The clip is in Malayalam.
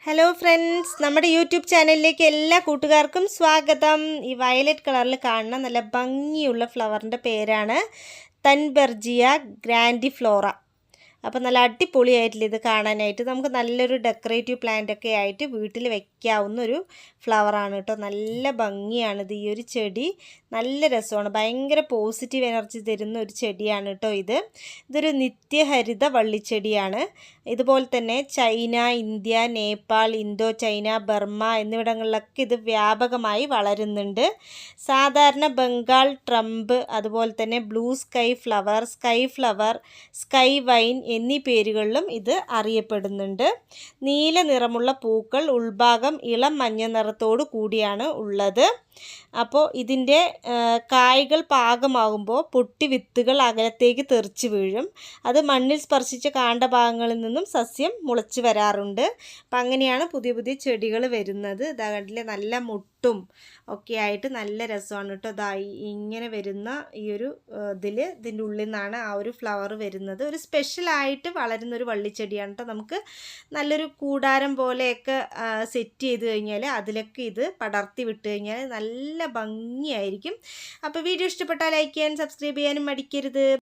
ഹലോ ഫ്രണ്ട്സ്, നമ്മുടെ യൂട്യൂബ് ചാനലിലേക്ക് എല്ലാ കൂട്ടുകാർക്കും സ്വാഗതം. ഈ വയലറ്റ് കളറിൽ കാണുന്ന നല്ല ഭംഗിയുള്ള ഫ്ലവറിൻ്റെ പേരാണ് തൻബെർജിയ ഗ്രാൻഡിഫ്ലോറ. അപ്പോൾ നല്ല അടിപൊളിയായിട്ടില്ല ഇത് കാണാനായിട്ട്. നമുക്ക് നല്ലൊരു ഡെക്കറേറ്റീവ് പ്ലാന്റൊക്കെ ആയിട്ട് വീട്ടിൽ വെക്കാവുന്നൊരു ഫ്ലവറാണ് കേട്ടോ. നല്ല ഭംഗിയാണിത്. ഈ ഒരു ചെടി നല്ല രസമാണ്, ഭയങ്കര പോസിറ്റീവ് എനർജി തരുന്ന ഒരു ചെടിയാണ് കേട്ടോ ഇതൊരു നിത്യഹരിത വള്ളിച്ചെടിയാണ്. ഇതുപോലെ തന്നെ China, India, Nepal, Indo China, Burma എന്നിവിടങ്ങളിലൊക്കെ ഇത് വ്യാപകമായി വളരുന്നുണ്ട്. സാധാരണ ബംഗാൾ ട്രംപ്, അതുപോലെ തന്നെ blue sky flower, sky vine എന്നീ പേരുകളിലും ഇത് അറിയപ്പെടുന്നുണ്ട്. നീല നിറമുള്ള പൂക്കൾ ഉൾഭാഗം ഇളം മഞ്ഞ നിറത്തോടു കൂടിയാണ് ഉള്ളത്. അപ്പോൾ ഇതിൻ്റെ കായ്കൾ പാകമാകുമ്പോൾ പൊട്ടി വിത്തുകൾ അകലത്തേക്ക് തെറിച്ച് വീഴും. അത് മണ്ണിൽ സ്പർശിച്ച കാണ്ഡഭാഗങ്ങളിൽ നിന്നും സസ്യം മുളച്ച് വരാറുണ്ട്. അപ്പം അങ്ങനെയാണ് പുതിയ പുതിയ ചെടികൾ വരുന്നത്. ഇതാ കണ്ടില്ലേ, നല്ല മുട്ടും ഒക്കെ ആയിട്ട് നല്ല രസമാണ് കേട്ടോ. ഇങ്ങനെ വരുന്ന ഈ ഒരു ഇതിൻ്റെ ഉള്ളിൽ നിന്നാണ് ആ ഒരു ഫ്ലവർ വരുന്നത്. ഒരു സ്പെഷ്യലായിട്ട് വളരുന്നൊരു വള്ളിച്ചെടിയാണ് കേട്ടോ. നമുക്ക് നല്ലൊരു കൂടാരം പോലെയൊക്കെ സെറ്റ് ചെയ്ത് കഴിഞ്ഞാൽ അതിലൊക്കെ ഇത് പടർത്തി വിട്ട് കഴിഞ്ഞാൽ നല്ല ഭംഗിയായിരിക്കും. അപ്പോൾ വീഡിയോ ഇഷ്ടപ്പെട്ടാൽ ലൈക്ക് ചെയ്യാനും സബ്സ്ക്രൈബ് ചെയ്യാനും മടിക്കരുത്.